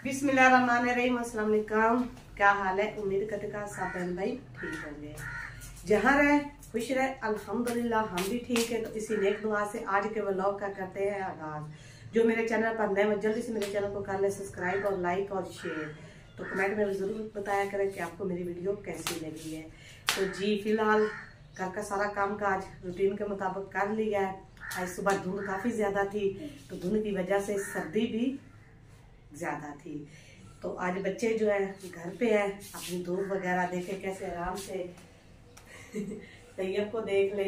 बिस्मिल्लाहिर्रहमानिर्रहीम। अस्सलाम वालेकुम। क्या हाल है? उम्मीद करते हैं सब बहन भाई ठीक होंगे, जहाँ रहे खुश रहे। अल्हम्दुलिल्लाह हम भी ठीक है। तो इसी नेक दुआ से आज के व्लॉग का करते हैं आगाज। जो मेरे चैनल पर नए हैं जल्दी से मेरे चैनल को कर ले सब्सक्राइब और लाइक और शेयर। तो कमेंट में ज़रूर बताया करें कि आपको मेरी वीडियो कैसी लगी है। तो जी फिलहाल घर का सारा काम काज रूटीन के मुताबिक कर लिया है। आज सुबह धुंध काफ़ी ज़्यादा थी, तो धुंध की वजह से सर्दी भी ज़्यादा थी। तो आज बच्चे जो है घर पे है, अपनी धूप वगैरह देखे कैसे आराम से तैयब को देख ले,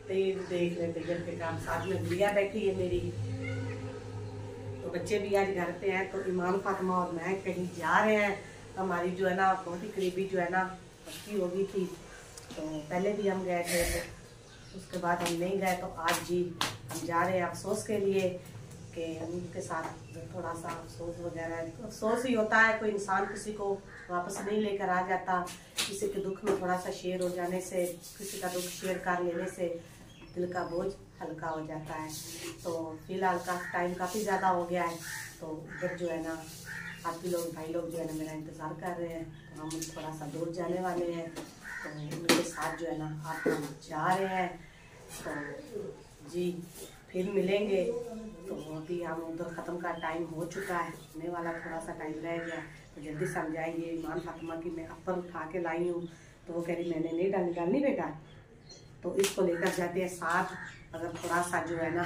तैयब देख ले, तैयब के काम साथ में गुड़िया बैठी है मेरी। तो बच्चे भी आज घर पे हैं। तो ईमान फातिमा और मैं कहीं जा रहे हैं। हमारी जो है ना बहुत ही करीबी जो है ना पक्की हो गई थी। तो पहले भी हम गए थे, तो उसके बाद हम नहीं गए। तो आज जी हम जा रहे हैं अफसोस के लिए कि उनके साथ थोड़ा सा अफसोस वगैरह अफसोस ही होता है। कोई इंसान किसी को वापस नहीं लेकर आ जाता। किसी के दुख में थोड़ा सा शेयर हो जाने से, किसी का दुख शेयर कर लेने से दिल का बोझ हल्का हो जाता है। तो फिलहाल का टाइम काफ़ी ज़्यादा हो गया है। तो उधर जो है ना आप भी लोग भाई लोग जो है ना मेरा इंतज़ार कर रहे हैं। तो हम थोड़ा सा दूर जाने वाले हैं। तो उनके साथ जो है ना आप हम जा रहे हैं। तो जी फिर मिलेंगे। तो अभी हम उधर ख़त्म का टाइम हो चुका है, होने वाला थोड़ा सा टाइम रह गया। तो जल्दी समझाइए। ईमान फातिमा की मैं अपर उठा के लाई हूँ, तो वो कह रही मैंने नहीं डालनी बेटा। तो इसको लेकर जाते हैं साथ। अगर थोड़ा सा जो है ना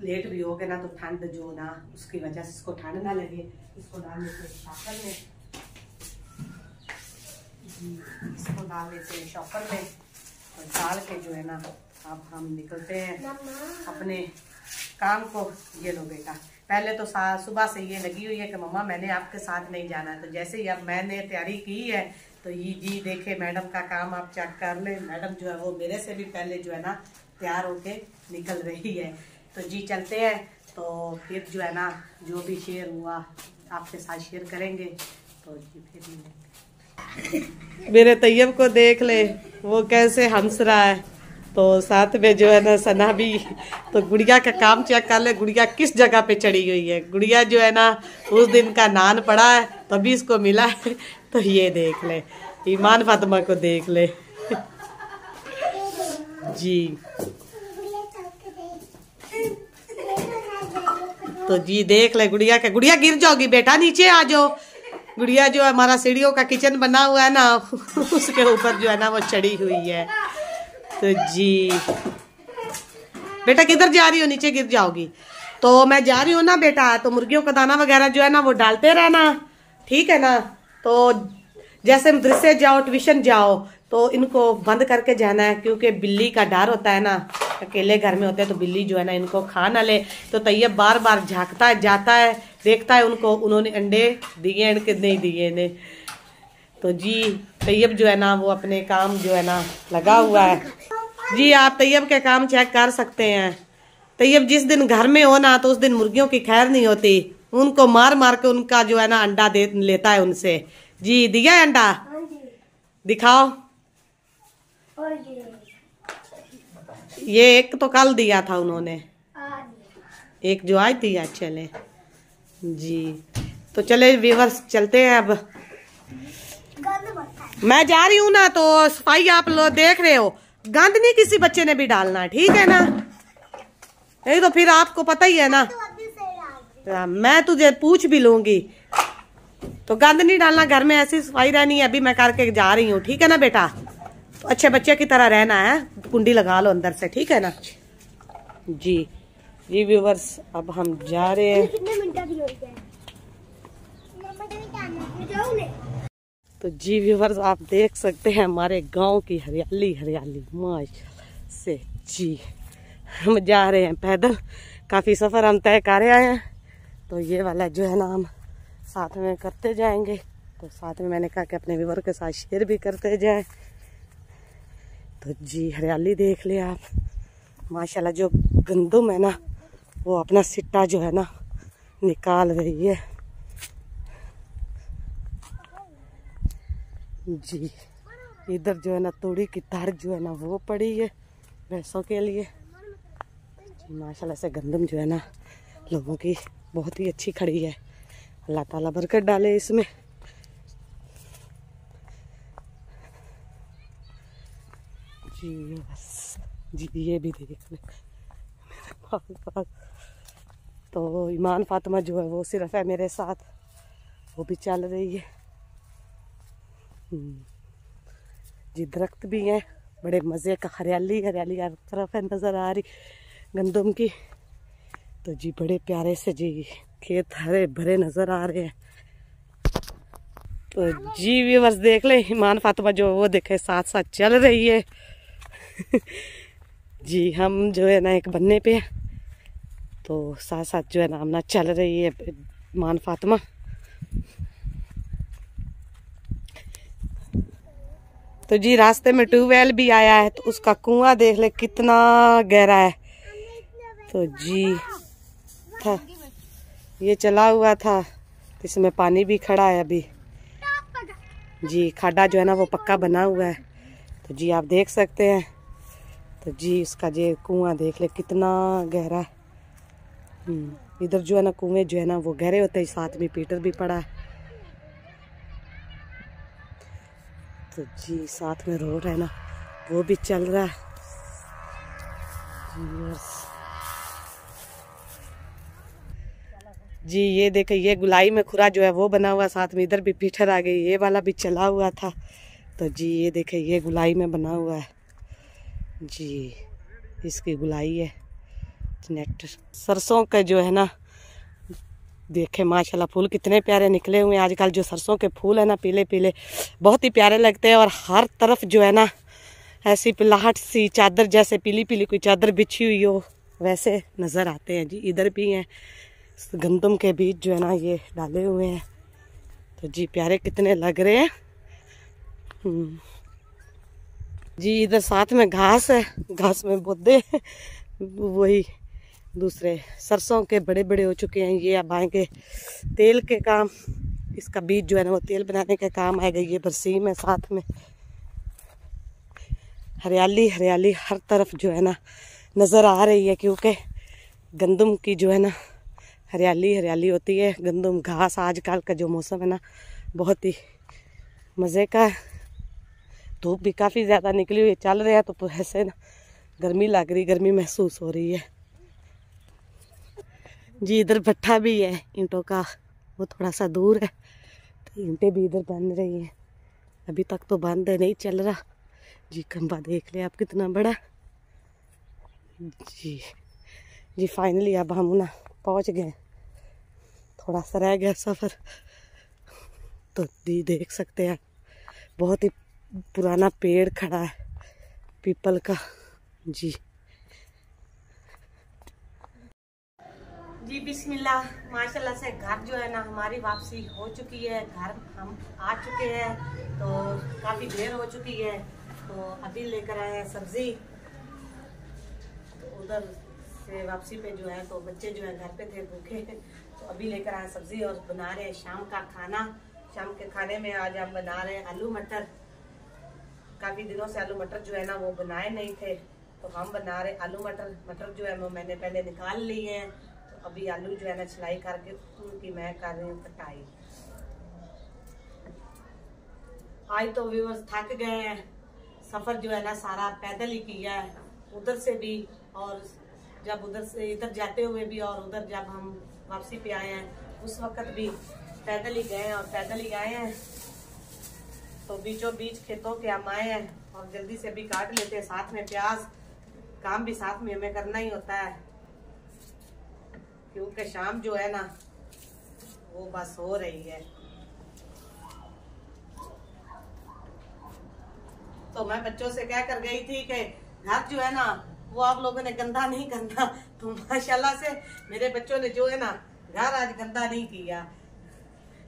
लेट भी हो गए ना, तो ठंड जो ना उसकी वजह से इसको ठंड ना लगे, इसको डाल लेते हैं शॉपर में। इसको डाल लेते हैं शॉपर में और डाल के जो है ना अब हम निकलते हैं अपने काम को। ये लो बेटा, पहले तो सुबह से ये लगी हुई है कि मम्मा मैंने आपके साथ नहीं जाना। तो जैसे ही अब मैंने तैयारी की है, तो ये जी देखे मैडम का काम आप चेक कर ले। मैडम जो है वो मेरे से भी पहले जो है ना तैयार होके निकल रही है। तो जी चलते हैं। तो फिर जो है ना जो भी शेयर हुआ आपके साथ शेयर करेंगे। तो जी फिर मेरे तैयब को देख ले, वो कैसे हंस रहा है। तो साथ में जो है ना सना भी। तो गुड़िया का काम चेक कर ले, गुड़िया किस जगह पे चढ़ी हुई है। गुड़िया जो है ना उस दिन का नान पड़ा है, तभी इसको मिला है। तो ये देख ले, ईमान फातिमा को देख ले जी। तो जी देख ले गुड़िया के, गुड़िया गिर जाओगी बेटा, नीचे आ जाओ। गुड़िया जो हमारा सीढ़ियों का किचन बना हुआ है ना उसके ऊपर जो है ना वो चढ़ी हुई है। तो जी बेटा किधर जा रही हो? नीचे गिर जाओगी। तो मैं जा रही हूँ ना बेटा, तो मुर्गियों का दाना वगैरह जो है ना वो डालते रहना, ठीक है ना। तो जैसे मदरसे जाओ, ट्यूशन जाओ, तो इनको बंद करके जाना है, क्योंकि बिल्ली का डर होता है ना। अकेले घर में होते हैं तो बिल्ली जो है ना इनको खा ना ले। तो तैयब बार बार झांकता है, जाता है, देखता है उनको उन्होंने अंडे दिए इनके नहीं दिए ने। तो जी तैयब जो है ना वो अपने काम जो है ना लगा हुआ है। जी आप तैयब के काम चेक कर सकते हैं। तैयब जिस दिन घर में हो ना, तो उस दिन मुर्गियों की खैर नहीं होती। उनको मार मार के उनका जो है ना अंडा दे लेता है उनसे। जी दिया है अंडा? दिखाओ। ये एक तो कल दिया था उन्होंने, एक जो आज दिया। चले जी, तो चले व्यूअर्स चलते हैं। अब मैं जा रही हूँ ना, तो सफाई आप लोग देख रहे हो, गंद नहीं किसी बच्चे ने भी डालना, ठीक है ना। नहीं तो फिर आपको पता ही है ना, मैं तुझे पूछ भी लूंगी। तो गंद नहीं डालना, घर में ऐसी सफाई रहनी है। अभी मैं करके जा रही हूँ, ठीक है ना बेटा। तो अच्छे बच्चे की तरह रहना है, कुंडी लगा लो अंदर से, ठीक है ना। जी जी व्यूअर्स अब हम जा रहे हैं। तो जी व्यूअर्स आप देख सकते हैं हमारे गांव की हरियाली हरियाली माशाल्लाह से। जी हम जा रहे हैं पैदल, काफ़ी सफ़र हम तय कर आए हैं। तो ये वाला जो है ना हम साथ में करते जाएंगे। तो साथ में मैंने कहा कि अपने व्यूअर के साथ शेयर भी करते जाए। तो जी हरियाली देख ले आप माशाल्लाह। जो गंदम है ना वो अपना सिट्टा जो है ना निकाल रही है जी। इधर जो है ना तोड़ी की तार जो है ना वो पड़ी है भैंसों के लिए। माशाल्लाह से गंदम जो है ना लोगों की बहुत ही अच्छी खड़ी है। अल्लाह ताला बरकत डाले इसमें। जी बस जी ये भी देख ले मेरे पास। तो ईमान फातिमा जो है वो सिर्फ है मेरे साथ, वो भी चल रही है। जी दरख्त भी हैं, बड़े मज़े का, हरियाली हरियाली हर तरफ है नज़र आ रही गंदम की। तो जी बड़े प्यारे से जी खेत हरे भरे नज़र आ रहे हैं। तो जी व्यूअर्स देख ले ईमान फातिमा जो वो देखे साथ साथ चल रही है। जी हम जो है ना एक बन्ने पे हैं, तो साथ साथ जो है ना हमना चल रही है ईमान फातिमा। तो जी रास्ते में ट्यूबवेल भी आया है, तो उसका कुआं देख ले कितना गहरा है। तो जी था ये चला हुआ था, इसमें पानी भी खड़ा है अभी। जी खाडा जो है ना वो पक्का बना हुआ है, तो जी आप देख सकते हैं। तो जी इसका जो कुआं देख ले कितना गहरा है। इधर जो है ना कुएं जो है ना वो गहरे होते हैं, साथ में पीटर भी पड़ा है। तो जी साथ में रोड है ना वो भी चल रहा है। जी ये देखे ये गुलाई में खुरा जो है वो बना हुआ, साथ में इधर भी पीठर आ गई, ये वाला भी चला हुआ था। तो जी ये देखे ये गुलाई में बना हुआ है जी, इसकी गुलाई है नेक्टर। सरसों का जो है ना देखे माशाल्लाह फूल कितने प्यारे निकले हुए हैं। आजकल जो सरसों के फूल है ना पीले पीले बहुत ही प्यारे लगते हैं, और हर तरफ जो है ना ऐसी पिलाहट सी चादर जैसे पीली पीली कोई चादर बिछी हुई हो वैसे नज़र आते हैं। जी इधर भी हैं गंदम के बीज जो है ना ये डाले हुए हैं। तो जी प्यारे कितने लग रहे हैं। जी इधर साथ में घास है, घास में पौधे वही दूसरे सरसों के बड़े बड़े हो चुके हैं। ये अब आएंगे तेल के काम, इसका बीज जो है ना वो तेल बनाने के काम आएगा। ये बरसीम है, साथ में हरियाली हरियाली हर तरफ जो है ना नज़र आ रही है, क्योंकि गंदम की जो है ना हरियाली हरियाली होती है। गंदम घास आजकल का जो मौसम है ना बहुत ही मज़े का है। धूप भी काफ़ी ज़्यादा निकली हुई चल रहे हैं, तो ऐसे ना गर्मी लग रही, गर्मी महसूस हो रही है। जी इधर भट्ठा भी है ईंटों का, वो थोड़ा सा दूर है, तो ईंटें भी इधर बन रही हैं। अभी तक तो बंद है, नहीं चल रहा। जी खंबा देख ले आप कितना बड़ा। जी जी फाइनली अब हम ना पहुंच गए, थोड़ा सा रह गया सफ़र। तो जी देख सकते हैं बहुत ही पुराना पेड़ खड़ा है पीपल का। जी जी बिस्मिल्लाह माशाल्लाह से घर जो है ना हमारी वापसी हो चुकी है, घर हम आ चुके हैं। तो काफ़ी देर हो चुकी है, तो अभी लेकर आए हैं सब्ज़ी। तो उधर से वापसी पे जो है तो बच्चे जो है घर पे थे भूखे, तो अभी लेकर आए सब्ज़ी और बना रहे हैं शाम का खाना। शाम के खाने में आज हम बना रहे हैं आलू मटर। काफ़ी दिनों से आलू मटर जो है ना वो बनाए नहीं थे, तो हम बना रहे आलू मटर। मटर जो है वो मैंने पहले निकाल ली है, तो अभी आलू जो है ना छिलाई करके उनकी मैं कर रही हूँ कटाई। आज तो व्यूअर्स थक गए हैं, सफ़र जो है ना सारा पैदल ही किया है, उधर से भी और जब उधर से इधर जाते हुए भी, और उधर जब हम वापसी पे आए हैं उस वक्त भी पैदल ही गए और पैदल ही आए हैं। तो बीचों बीच खेतों के हम आए हैं और जल्दी से भी काट लेते हैं, साथ में प्याज, काम भी साथ में हमें करना ही होता है, क्योंकि शाम जो है ना वो बस हो रही है। तो मैं बच्चों से कह कर गई थी कि घर जो है ना वो आप लोगों ने गंदा नहीं करना, तो माशाल्लाह से मेरे बच्चों ने जो है ना घर आज गंदा नहीं किया।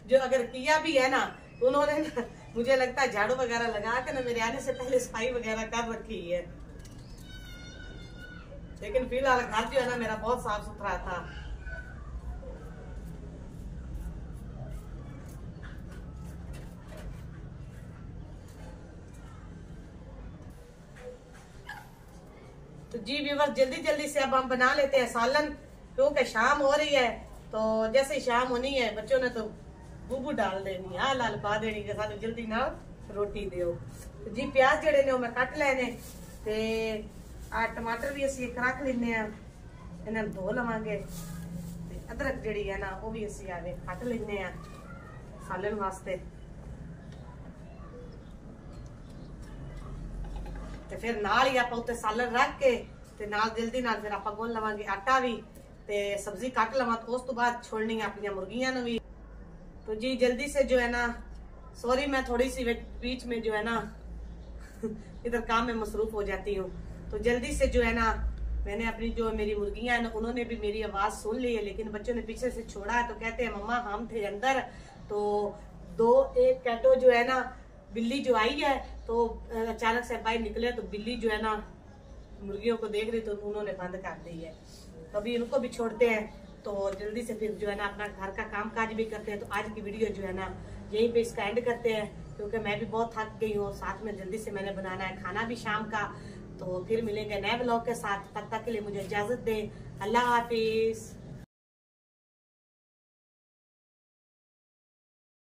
जो अगर किया भी है ना तो उन्होंने ना मुझे लगता है झाड़ू वगैरह लगा के ना मेरे आने से पहले सफाई वगैरह कर रखी है। लेकिन फिलहाल घर जो है ना मेरा बहुत साफ सुथरा था। तो जी व्यूअर्स जल्दी जल्दी से अब हम बना लेते हैं सालन, क्योंकि शाम हो रही है। तो जैसे शाम होनी है बच्चों ने तो बूबू डाल देनी हाँ लाल पा देनी कि सानू जल्दी ना रोटी दियो। तो जी प्याज जेडे ने मैं कट लेने ते आ टमाटर भी असी एक रख लेने आ इन्हें धो लवांगे। अदरक जी है ना वो भी असी आवे कट लेने आ सालन वास्ते। ते फिर नाल ही आप उत्ते सालन रख के ते नाल जल्दी नाल फिर आप गुन लवांगे आटा भी ते सब्जी कट लवा। तो उस तो बाद छोड़नी अपनी मुर्गियां ने भी। तो जी जल्दी से जो है ना सॉरी मैं थोड़ी सी बीच में जो है ना इधर काम में मसरूफ हो जाती हूँ। तो जल्दी से जो है ना मैंने अपनी जो मेरी मुर्गियां हैं उन्होंने भी मेरी आवाज सुन ली है, लेकिन बच्चों ने पीछे से छोड़ा है। तो कहते हैं मम्मा हम थे अंदर तो एक कैटो जो है ना बिल्ली जो आई है तो अचानक से बाहर निकले तो बिल्ली जो है ना मुर्गियों को देख रही तो उन्होंने बंद कर दी है। तो अभी उनको भी छोड़ते हैं तो जल्दी से फिर जो है ना अपना घर का काम काज भी करते हैं। तो आज की वीडियो जो है ना यहीं पे इसका एंड करते हैं क्योंकि मैं भी बहुत थक गई हूँ। साथ में जल्दी से मैंने बनाना है खाना भी शाम का। तो फिर मिलेंगे नए ब्लॉग के साथ, तब तक के लिए मुझे इजाजत दें। अल्लाह हाफिज।